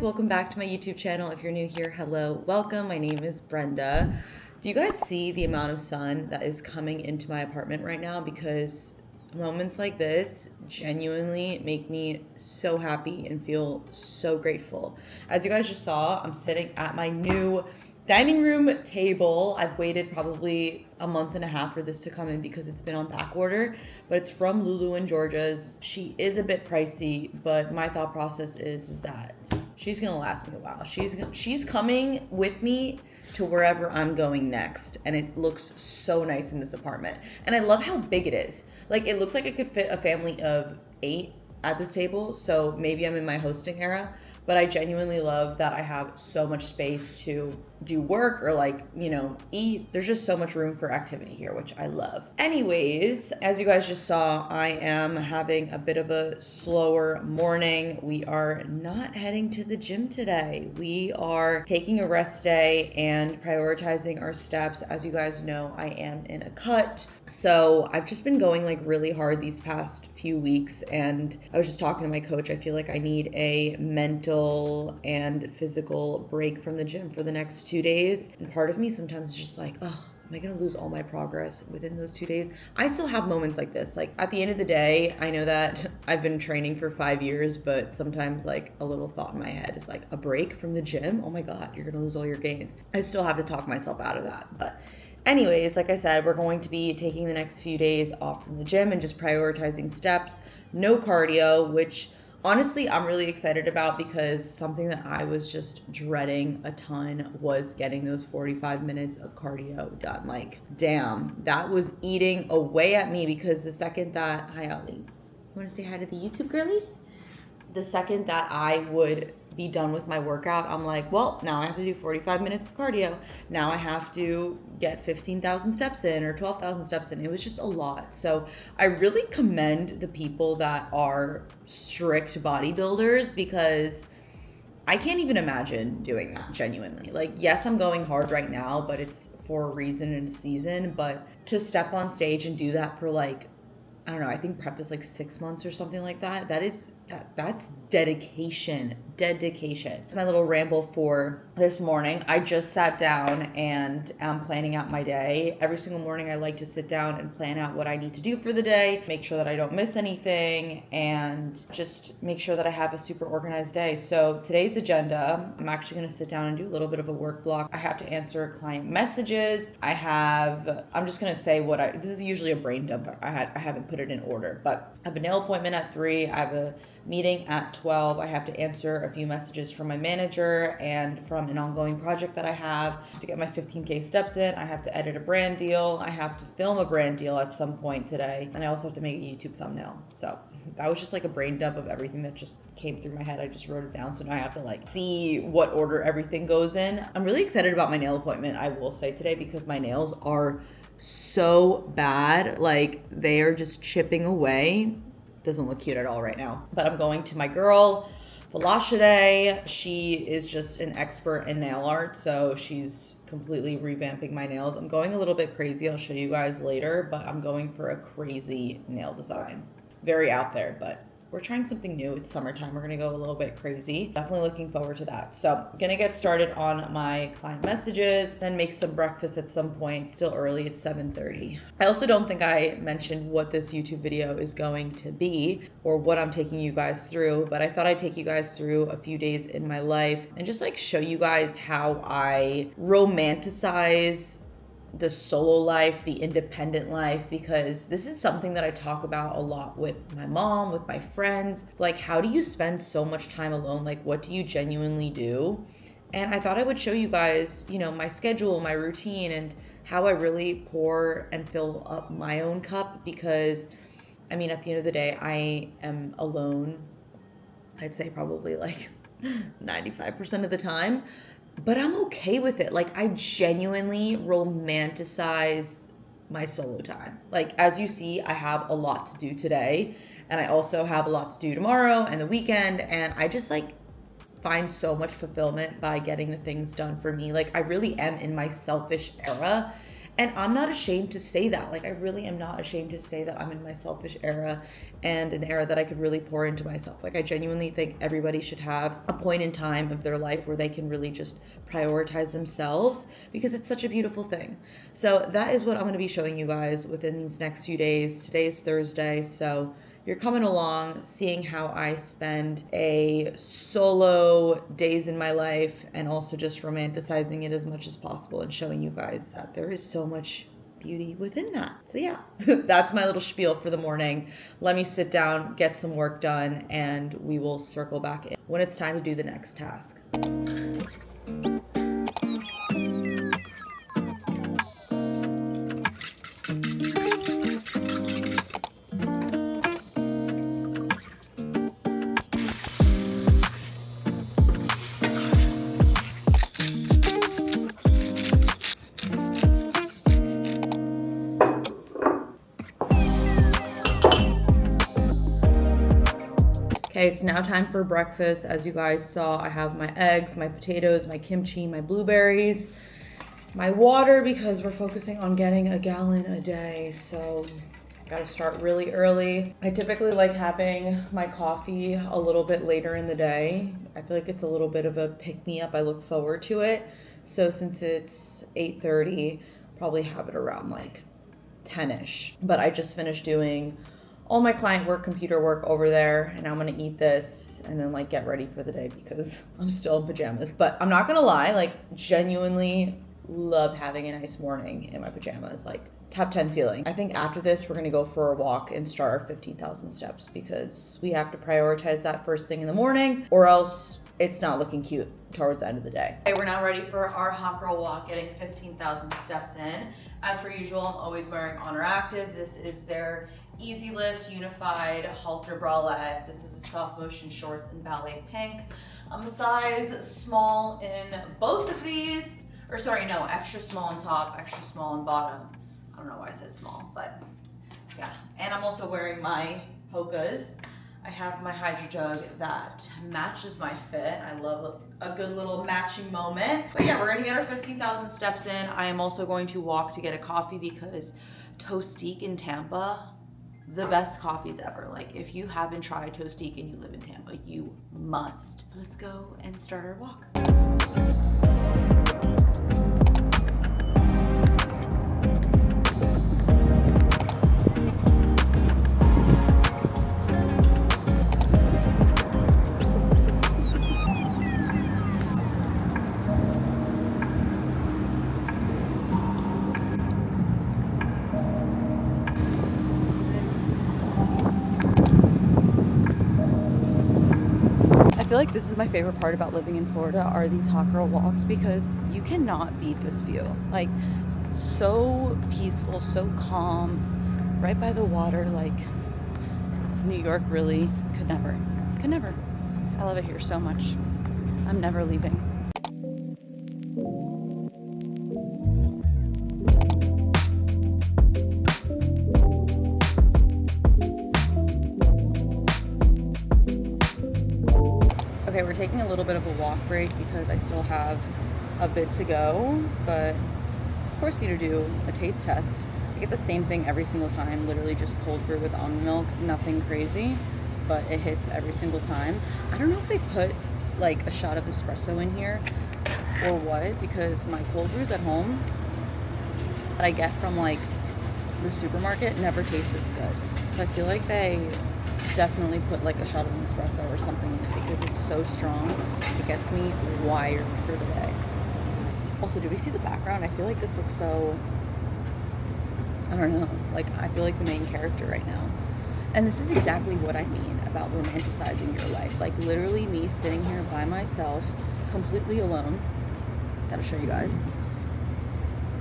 Welcome back to my YouTube channel. If you're new here, hello, welcome. My name is Brenda. Do you guys see the amount of sun that is coming into my apartment right now? Because moments like this genuinely make me so happy and feel so grateful. As you guys just saw, I'm sitting at my new dining room table. I've waited probably a month and a half for this to come in because it's been on back order, but it's from Lulu and Georgia's. She is a bit pricey, but my thought process is that she's gonna last me a while. She's coming with me to wherever I'm going next, and it looks so nice in this apartment. And I love how big it is. Like, it looks like it could fit a family of 8 at this table, so maybe I'm in my hosting era. But I genuinely love that I have so much space to do work or eat. There's just so much room for activity here, which I love. Anyways, as you guys just saw, I am having a bit of a slower morning. We are not heading to the gym today. We are taking a rest day and prioritizing our steps. As you guys know, I am in a cut. So I've just been going really hard these past few weeks, and I was just talking to my coach. I feel like I need a mental and physical break from the gym for the next 2 days. And part of me sometimes is just like, oh, am I going to lose all my progress within those 2 days? I still have moments like this. Like, at the end of the day, I know that I've been training for 5 years, but sometimes a little thought in my head is a break from the gym. Oh my God, you're going to lose all your gains. I still have to talk myself out of that. But anyways, like I said, we're going to be taking the next few days off from the gym and just prioritizing steps, no cardio, which honestly I'm really excited about, because something that I was just dreading a ton was getting those 45 minutes of cardio done. Like, damn, that was eating away at me, because the second that, hi Ollie, you want to say hi to the YouTube girlies? The second that I would be done with my workout, I'm like, well, now I have to do 45 minutes of cardio. Now I have to get 15,000 steps in or 12,000 steps in. It was just a lot. So I really commend the people that are strict bodybuilders, because I can't even imagine doing that, genuinely. Yes, I'm going hard right now, but it's for a reason and a season. But to step on stage and do that for I don't know, I think prep is 6 months or something like that. That's dedication. My little ramble for this morning. I just sat down and am planning out my day. Every single morning I like to sit down and plan out what I need to do for the day, make sure that I don't miss anything, and just make sure that I have a super organized day. So today's agenda, I'm actually going to sit down and do a little bit of a work block. I have to answer client messages. I'm just going to say this is usually a brain dump. I haven't put it in order, but I have a nail appointment at 3. I have a meeting at 12. I have to answer a few messages from my manager and from an ongoing project that I have to get my 15K steps in. I have to edit a brand deal. I have to film a brand deal at some point today. And I also have to make a YouTube thumbnail. So that was just a brain dump of everything that just came through my head. I just wrote it down. So now I have to see what order everything goes in. I'm really excited about my nail appointment, I will say, today, because my nails are so bad. They are just chipping away. Doesn't look cute at all right now. But I'm going to my girl, Veloce. She is just an expert in nail art, so she's completely revamping my nails. I'm going a little bit crazy. I'll show you guys later, but I'm going for a crazy nail design. Very out there, but we're trying something new. It's summertime. We're gonna go a little bit crazy. Definitely looking forward to that. So I'm gonna get started on my client messages, then make some breakfast at some point. Still early, it's 7:30. I also don't think I mentioned what this YouTube video is going to be or what I'm taking you guys through, but I thought I'd take you guys through a few days in my life and just like show you guys how I romanticize the solo life, the independent life, because this is something that I talk about a lot with my mom, with my friends. Like, how do you spend so much time alone? Like, what do you genuinely do? And I thought I would show you guys, you know, my schedule, my routine, and how I really pour and fill up my own cup, because I mean, at the end of the day, I am alone. I'd say probably like 95% of the time. But I'm okay with it. Like, I genuinely romanticize my solo time. Like, as you see, I have a lot to do today, and I also have a lot to do tomorrow and the weekend, and I just like find so much fulfillment by getting the things done for me. Like, I really am in my selfish era, and I'm not ashamed to say that. Like, I really am not ashamed to say that I'm in my selfish era and an era that I could really pour into myself. Like, I genuinely think everybody should have a point in time of their life where they can really just prioritize themselves, because it's such a beautiful thing. So that is what I'm going to be showing you guys within these next few days. Today is Thursday, so you're coming along, seeing how I spend a solo days in my life, and also just romanticizing it as much as possible and showing you guys that there is so much beauty within that. So yeah, that's my little spiel for the morning. Let me sit down, get some work done, and we will circle back in when it's time to do the next task. Okay, it's now time for breakfast. As you guys saw, I have my eggs, my potatoes, my kimchi, my blueberries, my water, because we're focusing on getting a gallon a day. So gotta start really early. I typically like having my coffee a little bit later in the day. I feel like it's a little bit of a pick-me-up. I look forward to it. So since it's 8:30, probably have it around like 10-ish. But I just finished doing all my client work, computer work over there, and I'm gonna eat this and then like get ready for the day because I'm still in pajamas. But I'm not gonna lie, like genuinely love having a nice morning in my pajamas. Like, top 10 feeling. I think after this, we're gonna go for a walk and start our 15,000 steps, because we have to prioritize that first thing in the morning, or else it's not looking cute towards the end of the day. Okay, we're now ready for our hot girl walk, getting 15,000 steps in. As per usual, I'm always wearing Oner Active. This is their Easy Lift Unified Halter Bralette. This is a soft motion shorts in ballet pink. I'm a size small in both of these, or sorry, no, extra small on top, extra small on bottom. I don't know why I said small, but yeah. And I'm also wearing my Hoka's. I have my Hydro Jug that matches my fit. I love a good little matching moment. But yeah, we're gonna get our 15,000 steps in. I am also going to walk to get a coffee, because Toastique in Tampa, the best coffees ever. Like, if you haven't tried Toastique and you live in Tampa, you must. Let's go and start our walk. I feel like this is my favorite part about living in Florida, are these hot girl walks, because you cannot beat this view. Like, so peaceful, so calm, right by the water. Like, New York really could never. I love it here so much. I'm never leaving. Okay, we're taking a little bit of a walk break because I still have a bit to go, but of course need to do a taste test. I get the same thing every single time, literally just cold brew with almond milk, nothing crazy. but it hits every single time. I don't know if they put like a shot of espresso in here or what, because my cold brews at home that I get from like the supermarket never tastes this good. So I feel like they definitely put like a shot of espresso or something in it, because it's so strong. It gets me wired for the day. Also, do we see the background? I feel like this looks so, I don't know, like I feel like the main character right now. And this is exactly what I mean about romanticizing your life. Like literally me sitting here by myself, completely alone. Gotta show you guys.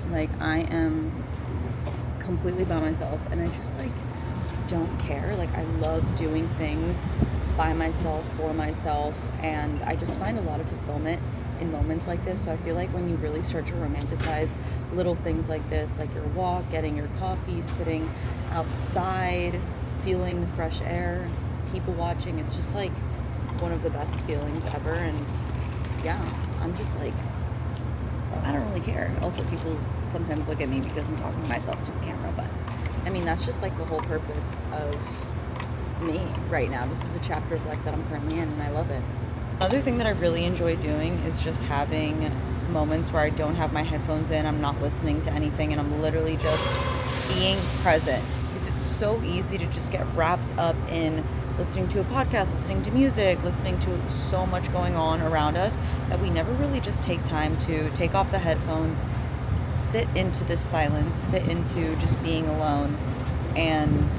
Like I am completely by myself, and I just like don't care. Like I love doing things by myself, for myself, and I just find a lot of fulfillment in moments like this. So I feel like when you really start to romanticize little things like this, like your walk, getting your coffee, sitting outside, feeling the fresh air, people watching, it's just like one of the best feelings ever. And yeah, I'm just like, I don't really care. Also, people sometimes look at me because I'm talking to myself to a camera, but I mean, that's just like the whole purpose of me right now. This is a chapter of life that I'm currently in, and I love it. Another thing that I really enjoy doing is just having moments where I don't have my headphones in, I'm not listening to anything, and I'm literally just being present. Because it's so easy to just get wrapped up in listening to a podcast, listening to music, listening to so much going on around us that we never really just take time to take off the headphones, sit into this silence, sit into just being alone, and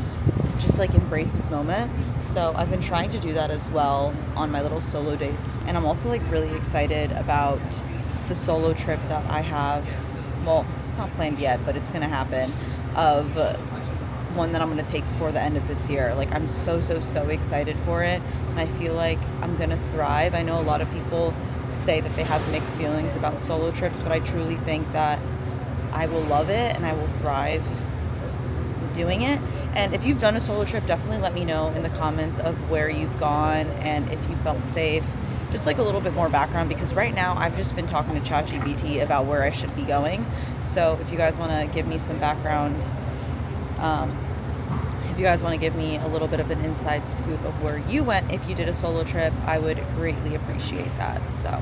just like embrace this moment. So I've been trying to do that as well on my little solo dates. And I'm also like really excited about the solo trip that I have. Well, it's not planned yet, but it's gonna happen, of one that I'm gonna take before the end of this year. Like I'm so excited for it, and I feel like I'm gonna thrive. I know a lot of people say that they have mixed feelings about solo trips, but I truly think that I will love it and I will thrive doing it. And if you've done a solo trip, definitely let me know in the comments of where you've gone and if you felt safe. Just like a little bit more background, because right now I've just been talking to ChatGPT about where I should be going. So if you guys want to give me some background, if you guys want to give me a little bit of an inside scoop of where you went if you did a solo trip, I would greatly appreciate that. So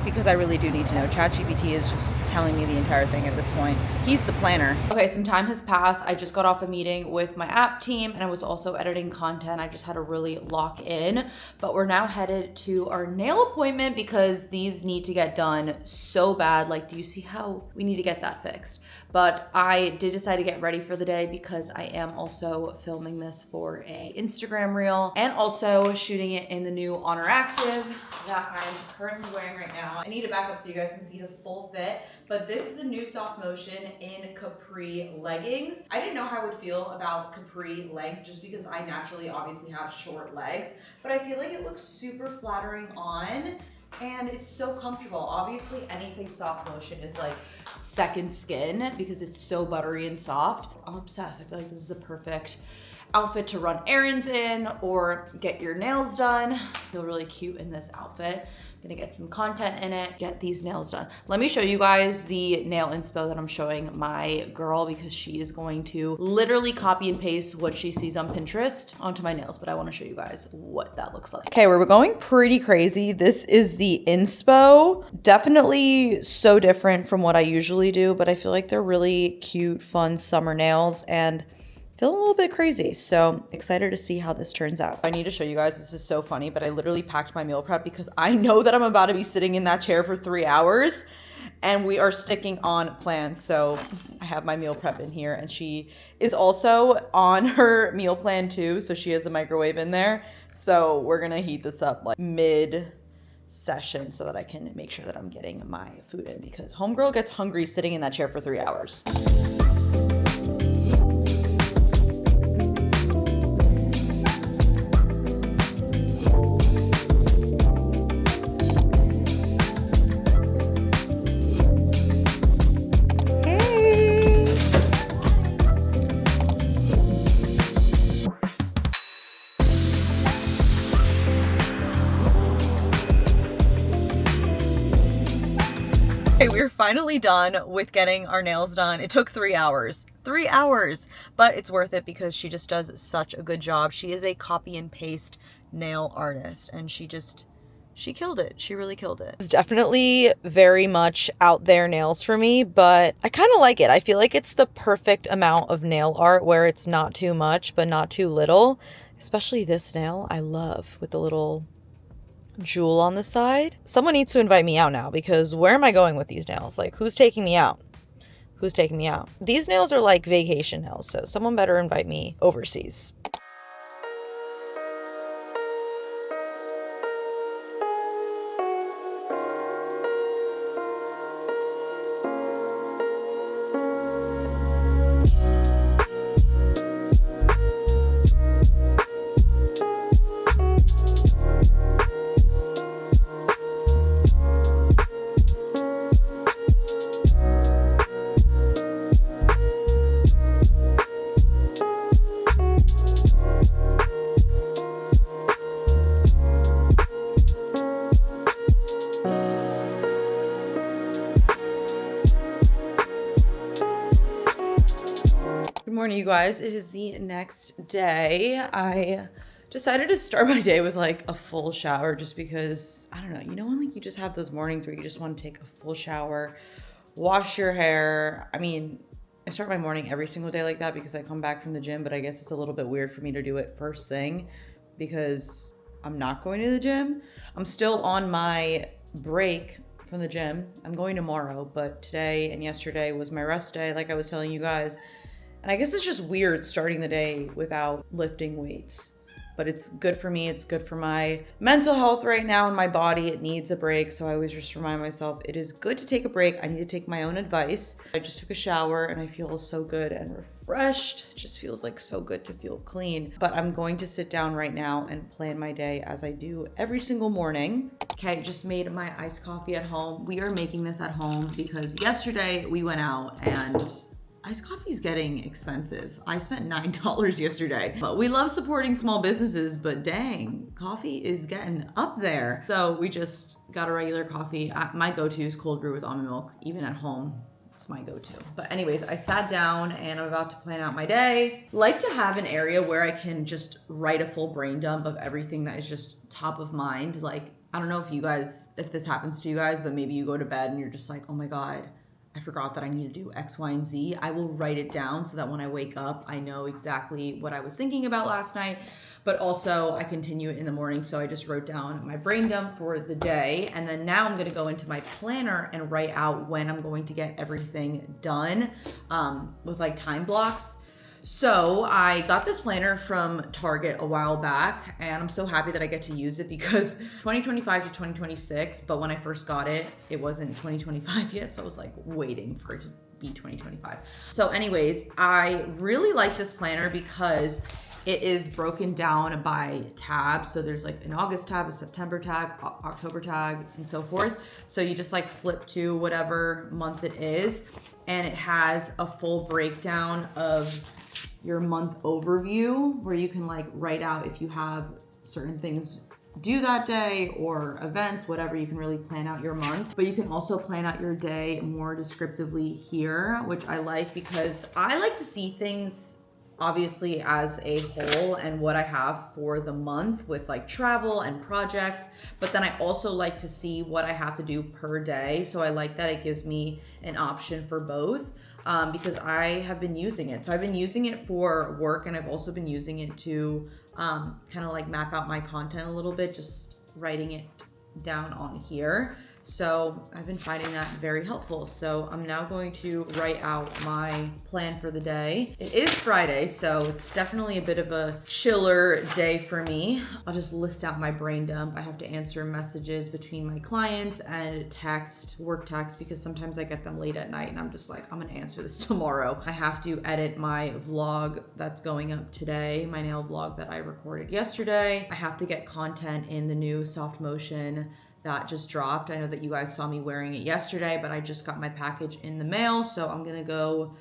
because I really do need to know. ChatGPT is just telling me the entire thing at this point. He's the planner. Okay, some time has passed. I just got off a meeting with my app team, and I was also editing content. I just had to really lock in, but we're now headed to our nail appointment because these need to get done so bad. Like, do you see how we need to get that fixed? But I did decide to get ready for the day because I am also filming this for a Instagram reel and also shooting it in the new Oner Active that I'm currently wearing right now. I need to back up so you guys can see the full fit, but this is a new soft motion in capri leggings. I didn't know how I would feel about capri length just because I naturally obviously have short legs, but I feel like it looks super flattering on and it's so comfortable. Obviously anything soft motion is like second skin because it's so buttery and soft. I'm obsessed. I feel like this is a perfect outfit to run errands in or get your nails done. I feel really cute in this outfit. Gonna get some content in it, get these nails done. Let me show you guys the nail inspo that I'm showing my girl because she is going to literally copy and paste what she sees on Pinterest onto my nails, but I wanna show you guys what that looks like. Okay, we're going pretty crazy. This is the inspo. Definitely so different from what I usually do, but I feel like they're really cute, fun summer nails and feeling a little bit crazy, so excited to see how this turns out. I need to show you guys, this is so funny, but I literally packed my meal prep because I know that I'm about to be sitting in that chair for 3 hours and we are sticking on plans. So I have my meal prep in here and she is also on her meal plan too, so she has a microwave in there. So we're gonna heat this up like mid session so that I can make sure that I'm getting my food in because homegirl gets hungry sitting in that chair for 3 hours. finally done with getting our nails done. It took 3 hours. 3 hours. But it's worth it because she just does such a good job. She is a copy and paste nail artist, and she killed it. She really killed it. It's definitely very much out there nails for me, but I kind of like it. I feel like it's the perfect amount of nail art where it's not too much, but not too little. Especially this nail, I love with the little jewel on the side. Someone needs to invite me out now because where am I going with these nails? Like, who's taking me out? Who's taking me out? These nails are like vacation nails, so someone better invite me overseas. Good morning, you guys. It is the next day. I decided to start my day with like a full shower just because, I don't know, you know when like you just have those mornings where you just want to take a full shower, wash your hair. I mean, I start my morning every single day like that because I come back from the gym, but I guess it's a little bit weird for me to do it first thing because I'm not going to the gym. I'm still on my break from the gym. I'm going tomorrow, but today and yesterday was my rest day, like I was telling you guys. And I guess it's just weird starting the day without lifting weights, but it's good for me. It's good for my mental health right now and my body. It needs a break. So I always just remind myself it is good to take a break. I need to take my own advice. I just took a shower and I feel so good and refreshed. It just feels like so good to feel clean. But I'm going to sit down right now and plan my day as I do every single morning. Okay, just made my iced coffee at home. We are making this at home because yesterday we went out and iced coffee is getting expensive. I spent $9 yesterday, but we love supporting small businesses, but dang, coffee is getting up there. So we just got a regular coffee. My go-to is cold brew with almond milk, even at home. It's my go-to. But anyways, I sat down and I'm about to plan out my day. Like to have an area where I can just write a full brain dump of everything that is just top of mind. Like, I don't know if this happens to you guys, but maybe you go to bed and you're just like, oh my God, I forgot that I need to do X, Y, and Z. I will write it down so that when I wake up, I know exactly what I was thinking about last night, but also I continue it in the morning. So I just wrote down my brain dump for the day. And then now I'm going to go into my planner and write out when I'm going to get everything done with like time blocks. So I got this planner from Target a while back and I'm so happy that I get to use it because 2025 to 2026, but when I first got it, it wasn't 2025 yet. So I was like waiting for it to be 2025. So anyways, I really like this planner because it is broken down by tabs. So there's like an August tab, a September tag, October tag, and so forth. So you just like flip to whatever month it is. And it has a full breakdown of your month overview where you can like write out if you have certain things due that day or events, whatever. You can really plan out your month, but you can also plan out your day more descriptively here, which I like because I like to see things obviously as a whole and what I have for the month with like travel and projects, but then I also like to see what I have to do per day. So I like that it gives me an option for both. Because I have been using it. So I've been using it for work and I've also been using it to kind of like map out my content a little bit, just writing it down on here. So I've been finding that very helpful. So I'm now going to write out my plan for the day. It is Friday, so it's definitely a bit of a chiller day for me. I'll just list out my brain dump. I have to answer messages between my clients and work text, because sometimes I get them late at night and I'm just like, I'm gonna answer this tomorrow. I have to edit my vlog that's going up today, my nail vlog that I recorded yesterday. I have to get content in the new soft motion that just dropped. I know that you guys saw me wearing it yesterday, but I just got my package in the mail, so I'm gonna go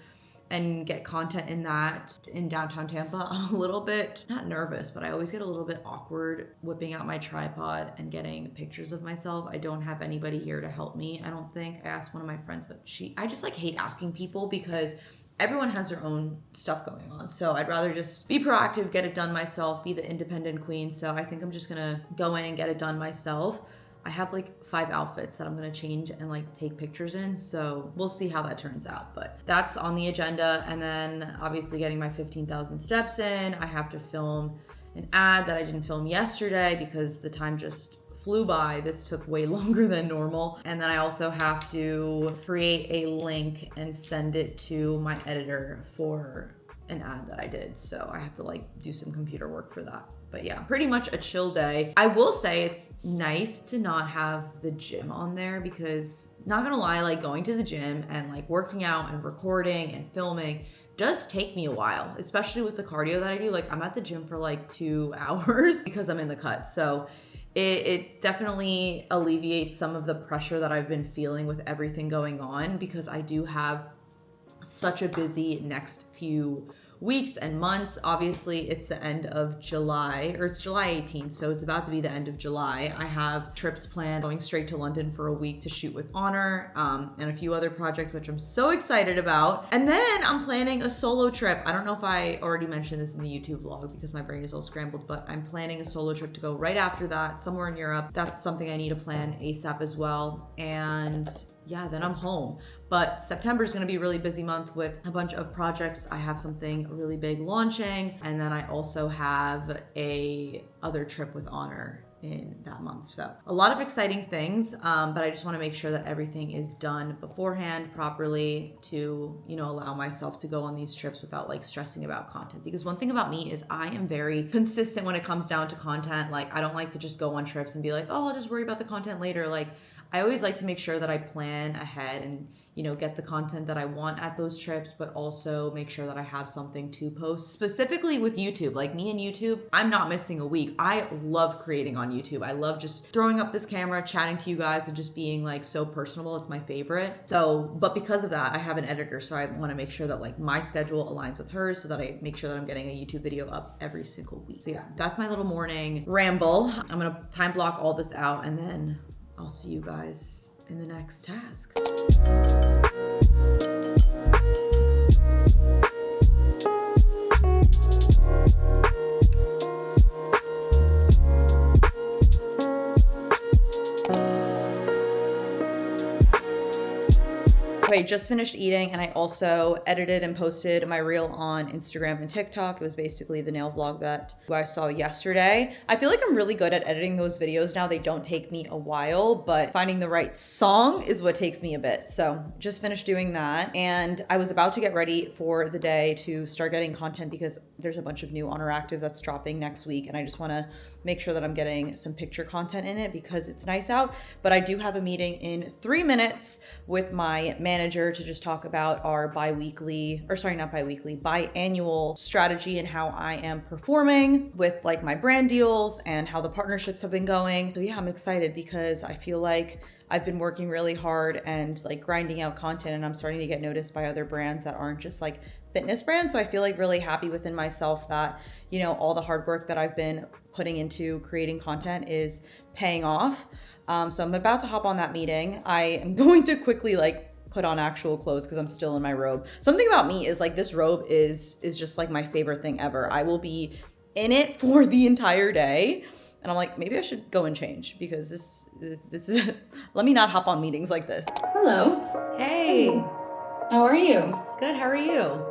and get content in that in downtown Tampa. I'm a little bit, not nervous, but I always get a little bit awkward whipping out my tripod and getting pictures of myself. I don't have anybody here to help me, I don't think. I asked one of my friends, but I just like hate asking people because everyone has their own stuff going on. So I'd rather just be proactive, get it done myself, be the independent queen. So I think I'm just gonna go in and get it done myself. I have like 5 outfits that I'm gonna change and like take pictures in. So we'll see how that turns out, but that's on the agenda. And then obviously getting my 15,000 steps in. I have to film an ad that I didn't film yesterday because the time just flew by. This took way longer than normal. And then I also have to create a link and send it to my editor for an ad that I did. So I have to like do some computer work for that. But yeah, pretty much a chill day. I will say it's nice to not have the gym on there because, not gonna lie, like going to the gym and like working out and recording and filming does take me a while, especially with the cardio that I do. Like I'm at the gym for like 2 hours because I'm in the cut. So it definitely alleviates some of the pressure that I've been feeling with everything going on, because I do have such a busy next few weeks and months. Obviously it's the end of July, or it's July 18th, so it's about to be the end of July. I have trips planned, going straight to London for a week to shoot with Oner, and a few other projects which I'm so excited about. And then I'm planning a solo trip. I don't know if I already mentioned this in the YouTube vlog because my brain is all scrambled, but I'm planning a solo trip to go right after that, somewhere in Europe. That's something I need to plan ASAP as well. And yeah, then I'm home. But September is going to be a really busy month with a bunch of projects. I have something really big launching, and then I also have a other trip with Oner in that month. So a lot of exciting things, but I just want to make sure that everything is done beforehand properly to, you know, allow myself to go on these trips without like stressing about content. Because one thing about me is I am very consistent when it comes down to content. Like I don't like to just go on trips and be like, oh, I'll just worry about the content later. Like I always like to make sure that I plan ahead and, you know, get the content that I want at those trips, but also make sure that I have something to post. Specifically with YouTube, like me and YouTube, I'm not missing a week. I love creating on YouTube. I love just throwing up this camera, chatting to you guys, and just being like so personable. It's my favorite. So, but because of that, I have an editor, so I want to make sure that like my schedule aligns with hers so that I make sure that I'm getting a YouTube video up every single week. So yeah, that's my little morning ramble. I'm gonna time block all this out, and then I'll see you guys in the next task. Okay, just finished eating, and I also edited and posted my reel on Instagram and TikTok. It was basically the nail vlog that I saw yesterday. I feel like I'm really good at editing those videos now. They don't take me a while, but finding the right song is what takes me a bit. So just finished doing that, and I was about to get ready for the day to start getting content because there's a bunch of new Oner Active that's dropping next week, and I just want to make sure that I'm getting some picture content in it because it's nice out. But I do have a meeting in 3 minutes with my manager to just talk about our biannual strategy and how I am performing with like my brand deals and how the partnerships have been going. So yeah, I'm excited because I feel like I've been working really hard and like grinding out content, and I'm starting to get noticed by other brands that aren't just like fitness brands. So I feel like really happy within myself that, you know, all the hard work that I've been putting into creating content is paying off. So I'm about to hop on that meeting. I am going to quickly like put on actual clothes because I'm still in my robe. Something about me is like this robe is just like my favorite thing ever. I will be in it for the entire day. And I'm like, maybe I should go and change because this is, let me not hop on meetings like this. Hello. Hey. How are you? Good, how are you?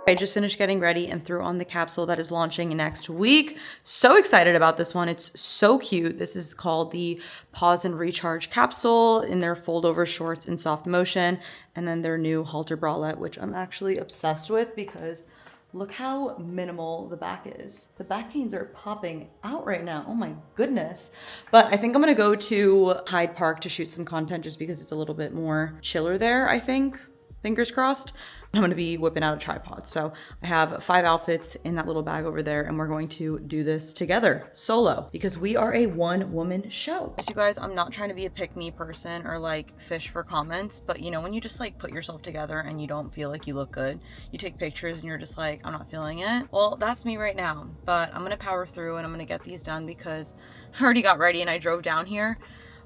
I just finished getting ready and threw on the capsule that is launching next week. So excited about this one. It's so cute. This is called the Pause and Recharge capsule in their fold over shorts in soft motion. And then their new halter bralette, which I'm actually obsessed with because look how minimal the back is. The back veins are popping out right now. Oh my goodness. But I think I'm gonna go to Hyde Park to shoot some content just because it's a little bit more chiller there, I think. fingers crossed. I'm gonna be whipping out a tripod. So I have 5 outfits in that little bag over there, and we're going to do this together, solo, because we are a one-woman show. So you guys, I'm not trying to be a pick-me person or like fish for comments, but you know, when you just like put yourself together and you don't feel like you look good, you take pictures and you're just like, I'm not feeling it. Well, that's me right now, but I'm gonna power through and I'm gonna get these done because I already got ready and I drove down here,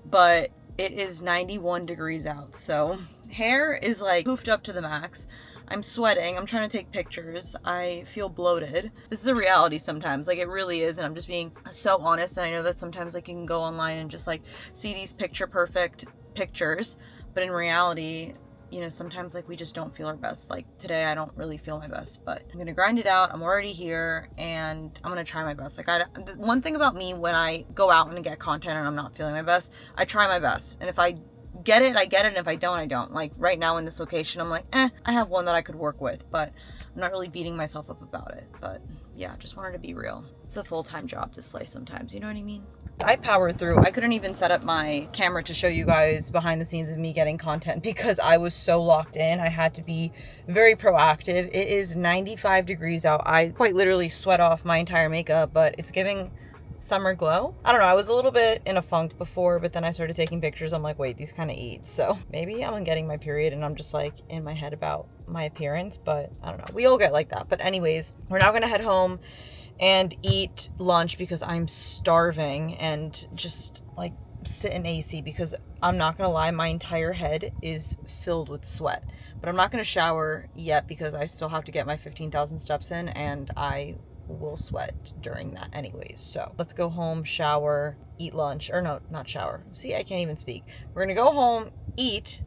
but it is 91 degrees out. So hair is like poofed up to the max. I'm sweating. I'm trying to take pictures. I feel bloated. This is a reality sometimes. Like, it really is. And I'm just being so honest. And I know that sometimes like you can go online and just like see these picture perfect pictures. But in reality, you know, sometimes like we just don't feel our best. Like today, I don't really feel my best, but I'm gonna grind it out. I'm already here and I'm gonna try my best. Like one thing about me when I go out and get content and I'm not feeling my best, I try my best. And if I get it, I get it. And if I don't, I don't. Like right now in this location, I'm like, I have one that I could work with, but I'm not really beating myself up about it. But yeah, just wanted to be real. It's a full-time job to slay sometimes, you know what I mean? I powered through. I couldn't even set up my camera to show you guys behind the scenes of me getting content because I was so locked in. I had to be very proactive. It is 95 degrees out. I quite literally sweat off my entire makeup, but it's giving summer glow. I don't know, I was a little bit in a funk before, but then I started taking pictures. I'm like, wait, these kind of eat. So maybe I'm getting my period and I'm just like in my head about my appearance, but I don't know. We all get like that. But anyways, we're now gonna head home and eat lunch because I'm starving and just like sit in AC because I'm not gonna lie, my entire head is filled with sweat. But I'm not gonna shower yet because I still have to get my 15,000 steps in and I will sweat during that anyways. So let's go home, shower, eat lunch, or no, not shower. See, I can't even speak. We're gonna go home, eat,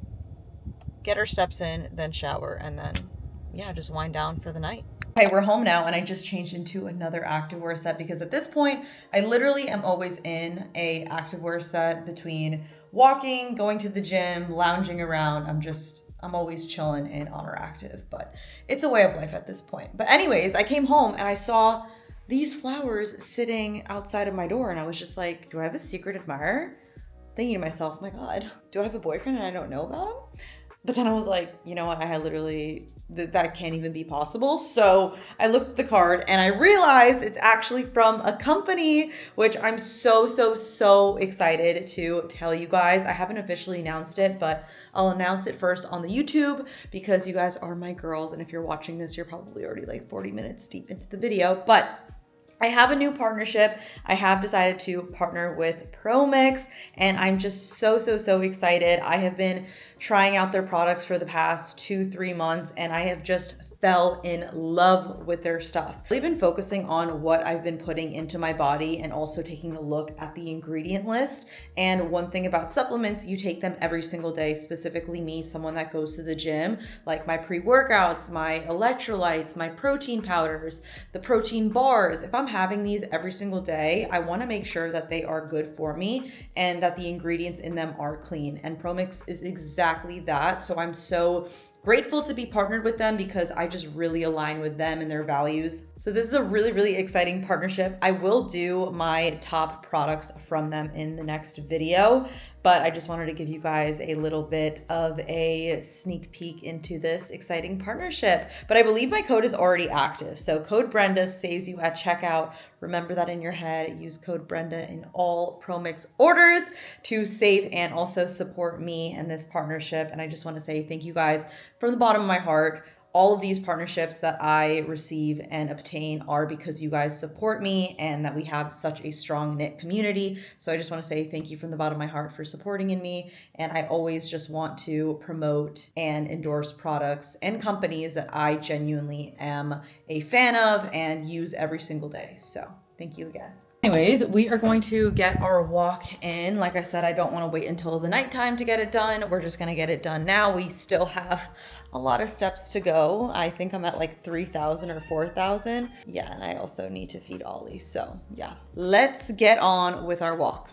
get our steps in, then shower, and then yeah, just wind down for the night. Okay, we're home now and I just changed into another activewear set because at this point, I literally am always in a activewear set between walking, going to the gym, lounging around. I'm always chilling in Oner Active, but it's a way of life at this point. But anyways, I came home and I saw these flowers sitting outside of my door and I was just like, do I have a secret admirer? Thinking to myself, oh my God, do I have a boyfriend and I don't know about him? But then I was like, you know what? I had literally, that can't even be possible. So I looked at the card and I realized it's actually from a company, which I'm so excited to tell you guys. I haven't officially announced it, but I'll announce it first on the YouTube because you guys are my girls. And if you're watching this, you're probably already like 40 minutes deep into the video, but I have a new partnership. I have decided to partner with ProMix and I'm just so excited. I have been trying out their products for the past 2-3 months and I have just fell in love with their stuff. I've been focusing on what I've been putting into my body and also taking a look at the ingredient list. And one thing about supplements, you take them every single day, specifically me, someone that goes to the gym, like my pre-workouts, my electrolytes, my protein powders, the protein bars. If I'm having these every single day, I wanna make sure that they are good for me and that the ingredients in them are clean. And ProMix is exactly that. So I'm so grateful to be partnered with them because I just really align with them and their values. So this is a really exciting partnership. I will do my top products from them in the next video, but I just wanted to give you guys a little bit of a sneak peek into this exciting partnership. But I believe my code is already active. So code Brenda saves you at checkout. Remember that in your head. Use code Brenda in all ProMix orders to save and also support me and this partnership. And I just want to say thank you guys from the bottom of my heart. All of these partnerships that I receive and obtain are because you guys support me and that we have such a strong knit community. So I just want to say thank you from the bottom of my heart for supporting in me. And I always just want to promote and endorse products and companies that I genuinely am a fan of and use every single day. So thank you again. Anyways, we are going to get our walk in. Like I said, I don't want to wait until the nighttime to get it done. We're just going to get it done now. We still have a lot of steps to go. I think I'm at like 3,000 or 4,000. Yeah, and I also need to feed Ollie. So yeah, let's get on with our walk.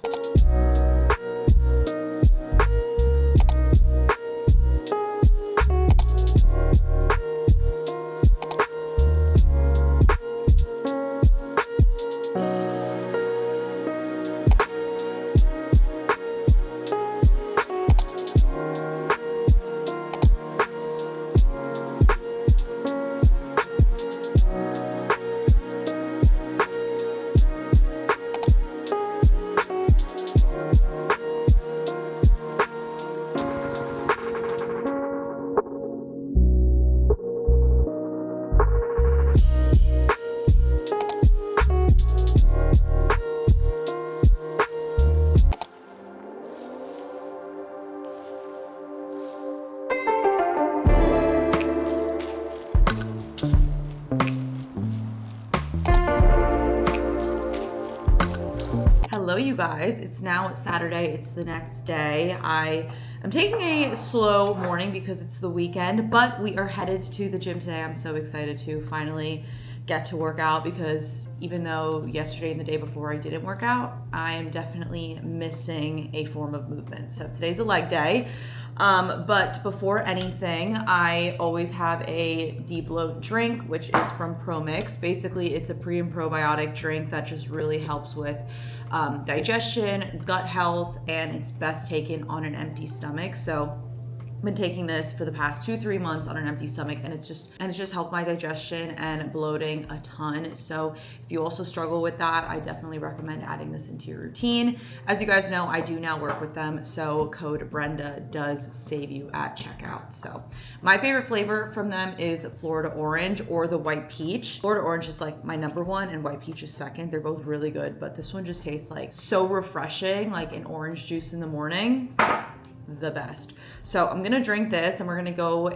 guys. It's now Saturday. It's the next day. I am taking a slow morning because it's the weekend, but we are headed to the gym today. I'm so excited to finally get to work out because even though yesterday and the day before I didn't work out, I am definitely missing a form of movement. So today's a leg day. But before anything, I always have a de-bloat drink, which is from ProMix. Basically, it's a pre and probiotic drink that just really helps with digestion, gut health, and it's best taken on an empty stomach. So I've been taking this for the past 2-3 months on an empty stomach, and it's just helped my digestion and bloating a ton. So if you also struggle with that, I definitely recommend adding this into your routine. As you guys know, I do now work with them, so code Brenda does save you at checkout. So my favorite flavor from them is Florida Orange or the White Peach. Florida Orange is like my number one and White Peach is second. They're both really good, but this one just tastes like so refreshing, like an orange juice in the morning. The best. So I'm gonna drink this and we're gonna go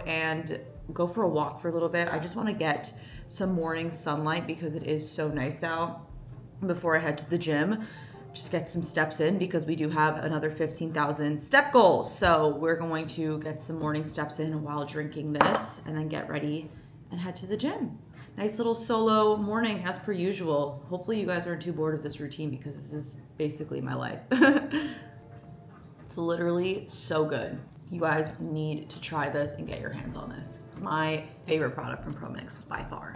for a walk for a little bit. I just want to get some morning sunlight because it is so nice out before I head to the gym. Just get some steps in because we do have another 15,000 step goals. So we're going to get some morning steps in while drinking this and then get ready and head to the gym. Nice little solo morning as per usual. Hopefully you guys aren't too bored of this routine because this is basically my life. It's literally so good. You guys need to try this and get your hands on this. My favorite product from ProMix by far.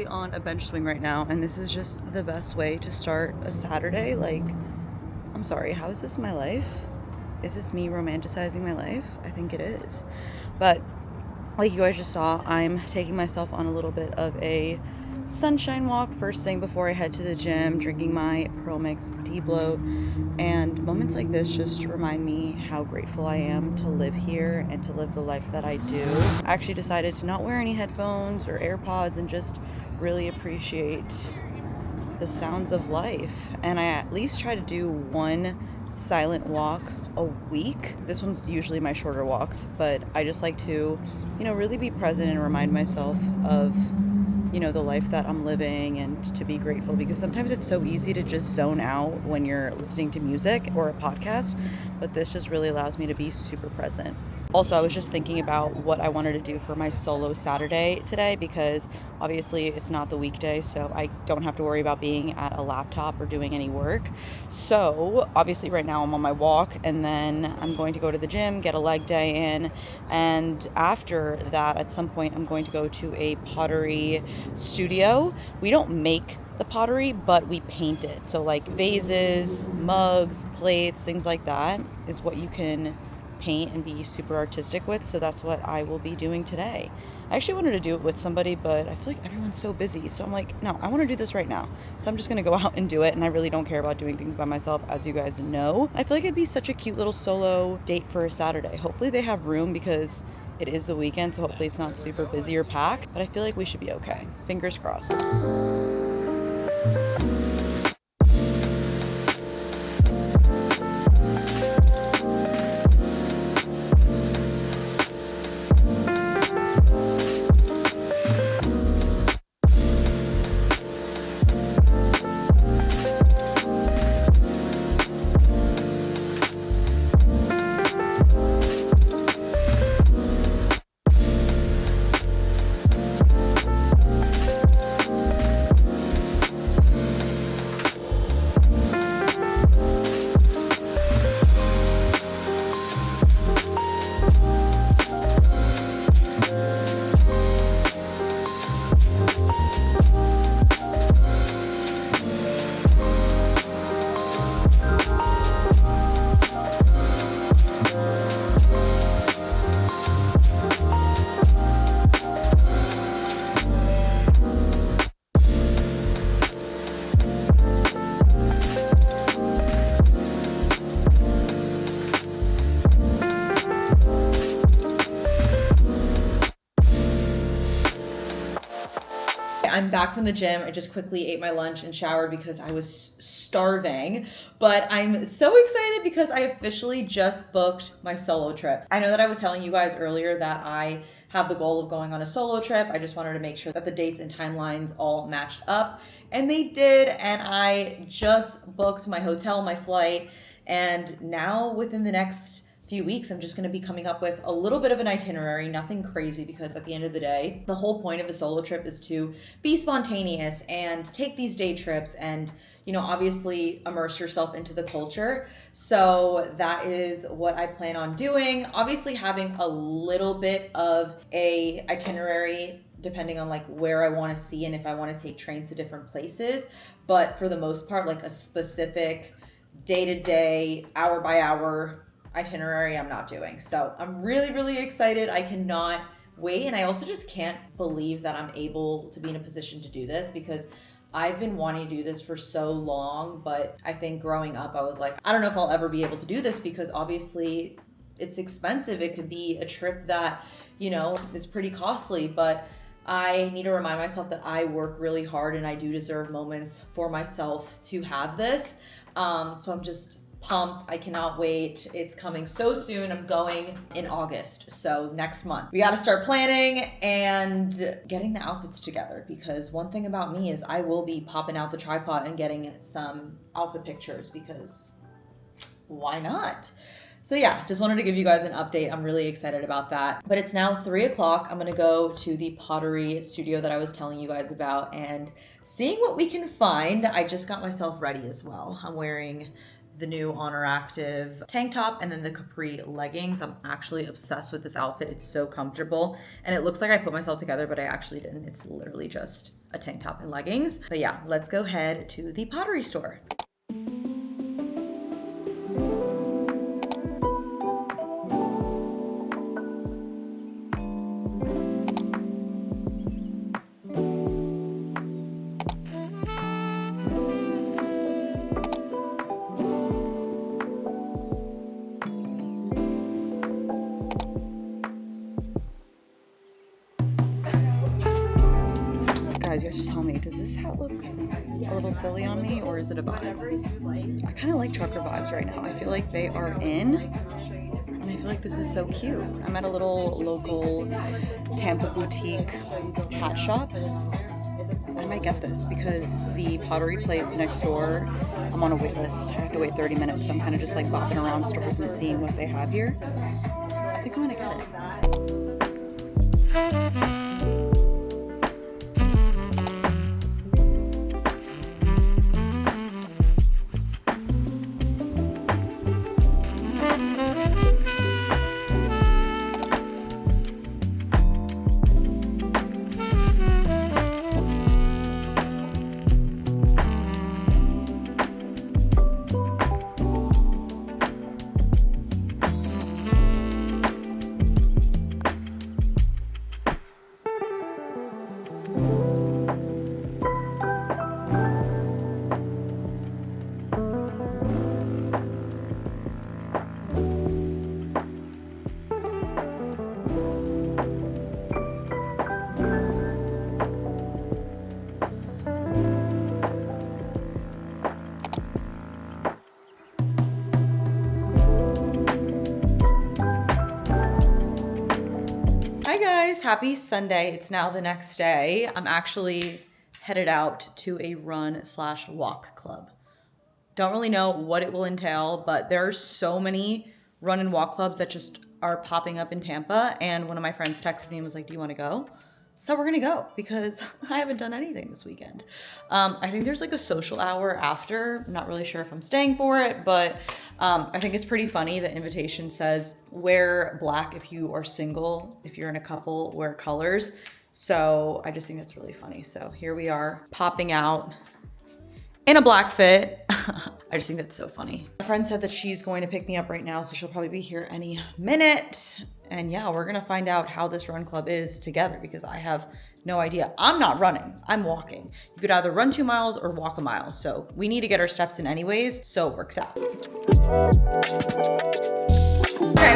On a bench swing right now, and this is just the best way to start a Saturday. Like, I'm sorry, how is this my life? Is this me romanticizing my life? I think it is. But like you guys just saw, I'm taking myself on a little bit of a sunshine walk first thing before I head to the gym, drinking my ProMix de-bloat. And moments like this just remind me how grateful I am to live here and to live the life that I do. I actually decided to not wear any headphones or AirPods and just really appreciate the sounds of life. And I at least try to do one silent walk a week. This one's usually my shorter walks, but I just like to, really be present and remind myself of the life that I'm living and to be grateful, because sometimes it's so easy to just zone out when you're listening to music or a podcast, but this just really allows me to be super present. Also, I was just thinking about what I wanted to do for my solo Saturday today, because obviously it's not the weekday, so I don't have to worry about being at a laptop or doing any work. So obviously right now I'm on my walk, and then I'm going to go to the gym, get a leg day in, and after that at some point I'm going to go to a pottery studio. We don't make the pottery, but we paint it. So like vases, mugs, plates, things like that is what you can paint and be super artistic with. So that's what I will be doing today. I actually wanted to do it with somebody, but I feel like everyone's so busy. So I'm like, no, I want to do this right now. So I'm just going to go out and do it. And I really don't care about doing things by myself, as you guys know. I feel like it'd be such a cute little solo date for a Saturday. Hopefully they have room because it is the weekend. So hopefully it's not super busy or packed, but I feel like we should be okay. Fingers crossed. I'm back from the gym. I just quickly ate my lunch and showered because I was starving. But I'm so excited because I officially just booked my solo trip. I know that I was telling you guys earlier that I have the goal of going on a solo trip. I just wanted to make sure that the dates and timelines all matched up. And they did. And I just booked my hotel, my flight. And now within the next few weeks, I'm just going to be coming up with a little bit of an itinerary, nothing crazy, because at the end of the day, the whole point of a solo trip is to be spontaneous and take these day trips and, you know, obviously immerse yourself into the culture. So that is what I plan on doing. Obviously having a little bit of a itinerary depending on like where I want to see and if I want to take trains to different places. But for the most part, like a specific day-to-day, hour-by-hour itinerary I'm not doing. So I'm really, really excited. I cannot wait. And I also just can't believe that I'm able to be in a position to do this because I've been wanting to do this for so long. But I think growing up, I was like, I don't know if I'll ever be able to do this because obviously it's expensive. It could be a trip that, you know, is pretty costly, but I need to remind myself that I work really hard and I do deserve moments for myself to have this. So I'm just pumped. I cannot wait. It's coming so soon. I'm going in August, so next month. We got to start planning and getting the outfits together because one thing about me is I will be popping out the tripod and getting some outfit pictures because why not? So yeah, just wanted to give you guys an update. I'm really excited about that. But it's now 3 o'clock. I'm gonna go to the pottery studio that I was telling you guys about and seeing what we can find. I just got myself ready as well. I'm wearing the new Oner Active tank top and then the capri leggings. I'm actually obsessed with this outfit. It's so comfortable and it looks like I put myself together, but I actually didn't. It's literally just a tank top and leggings. But yeah, let's go head to the pottery store. Guys, you have to tell me, does this hat look a little silly on me or is it a vibe? I kind of like trucker vibes right now. I feel like they are in and I feel like this is so cute. I'm at a little local Tampa boutique hat shop. I might get this because the pottery place next door, I'm on a wait list. I have to wait 30 minutes, so I'm kind of just like bopping around stores and seeing what they have here. I think I'm gonna get it. Happy Sunday. It's now the next day. I'm actually headed out to a run/walk club. Don't really know what it will entail, but there are so many run and walk clubs that just are popping up in Tampa. And one of my friends texted me and was like, do you want to go? So we're going to go because I haven't done anything this weekend. I think there's like a social hour after. I'm not really sure if I'm staying for it, but I think it's pretty funny. The invitation says wear black if you are single. If you're in a couple, wear colors. So I just think that's really funny. So here we are popping out in a black fit. I just think that's so funny. My friend said that she's going to pick me up right now, so she'll probably be here any minute. And yeah, we're gonna find out how this run club is together because I have no idea. I'm not running, I'm walking. You could either run 2 miles or walk a mile. So we need to get our steps in anyways, so it works out. Okay,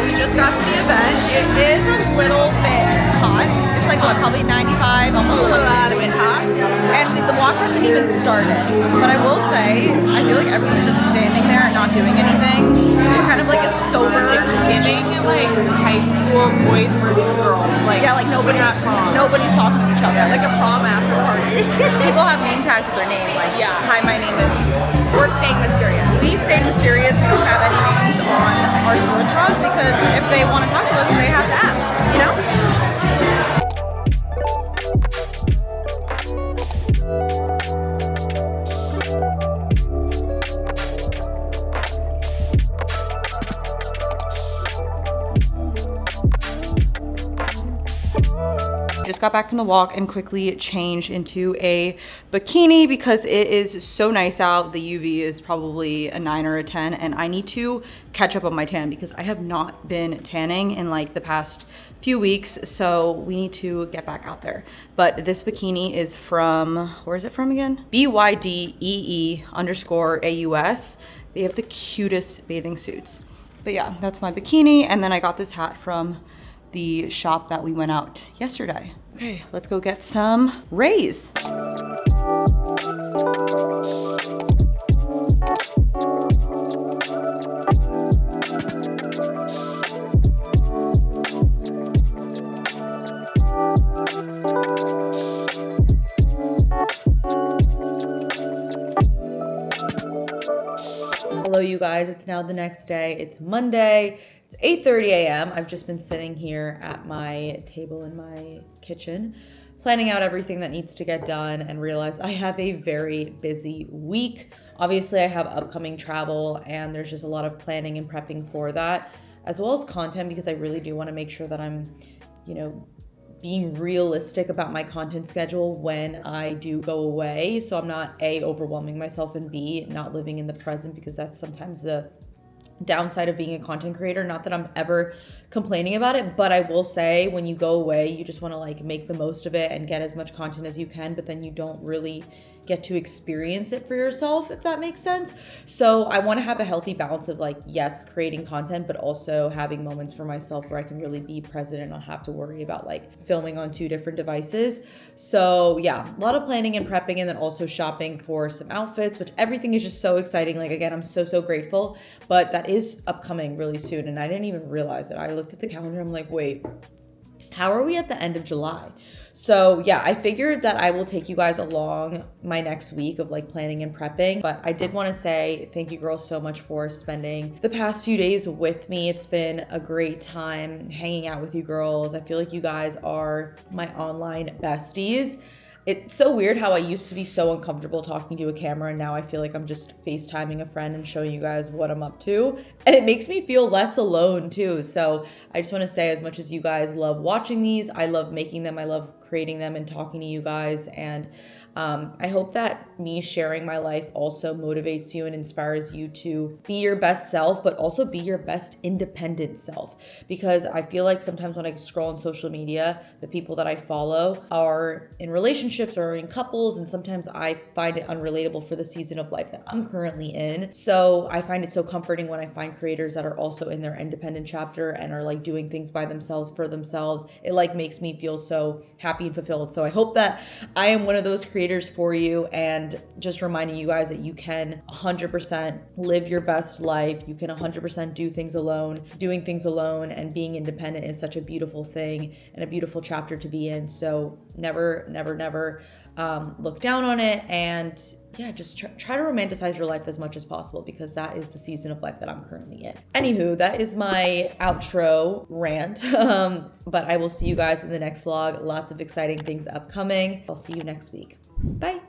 we just got to the event. It is a little bit hot. It's like what, probably 95, almost a little bit hot. And the walk hasn't even started. But I will say, I feel like everyone's just standing there and not doing anything. It's kind of like a sober, giving like high school boys versus girls. Like yeah, like nobody's talking to each other. like a prom after party. People have name tags with their name, like, Yeah. hi, my name is. We're staying mysterious. We stay mysterious. We don't have any names on our sports bras because if they want to talk to us, they have to ask, you know? Just got back from the walk and quickly changed into a bikini because it is so nice out. The UV is probably a 9 or a 10 and I need to catch up on my tan because I have not been tanning in like the past few weeks, so we need to get back out there. But this bikini is from, where is it from again? BYDEE_AUS. They have the cutest bathing suits. But yeah, that's my bikini, and then I got this hat from the shop that we went out yesterday. Okay, let's go get some rays. Hello, you guys. It's now the next day. It's Monday. It's 8:30 a.m. I've just been sitting here at my table in my kitchen, planning out everything that needs to get done and realize I have a very busy week. Obviously, I have upcoming travel and there's just a lot of planning and prepping for that, as well as content, because I really do want to make sure that I'm, being realistic about my content schedule when I do go away. So I'm not A, overwhelming myself, and B, not living in the present, because that's sometimes the downside of being a content creator. Not that I'm ever complaining about it, but I will say when you go away, you just want to like make the most of it and get as much content as you can, but then you don't really get to experience it for yourself, if that makes sense. So I want to have a healthy balance of like, yes, creating content, but also having moments for myself where I can really be present and not have to worry about like filming on 2 different devices. So yeah, a lot of planning and prepping, and then also shopping for some outfits, which everything is just so exciting. Like, again, I'm so grateful, but that is upcoming really soon. And I didn't even realize it. I looked at the calendar. I'm like, wait, how are we at the end of July? So yeah, I figured that I will take you guys along my next week of like planning and prepping. But I did want to say thank you girls so much for spending the past few days with me. It's been a great time hanging out with you girls. I feel like you guys are my online besties. It's so weird how I used to be so uncomfortable talking to a camera, and now I feel like I'm just FaceTiming a friend and showing you guys what I'm up to. And it makes me feel less alone too. So I just want to say, as much as you guys love watching these, I love making them, I love creating them and talking to you guys. And I hope that me sharing my life also motivates you and inspires you to be your best self, but also be your best independent self. Because I feel like sometimes when I scroll on social media, the people that I follow are in relationships or in couples, and sometimes I find it unrelatable for the season of life that I'm currently in. So I find it so comforting when I find creators that are also in their independent chapter and are like doing things by themselves for themselves. It like makes me feel so happy and fulfilled. So I hope that I am one of those creators for you, and just reminding you guys that you can 100% live your best life. You can 100% do things alone. Doing things alone and being independent is such a beautiful thing and a beautiful chapter to be in. So never look down on it, and yeah, just try to romanticize your life as much as possible, because that is the season of life that I'm currently in. Anywho, that is my outro rant. But I will see you guys in the next vlog. Lots of exciting things upcoming. I'll see you next week. Bye.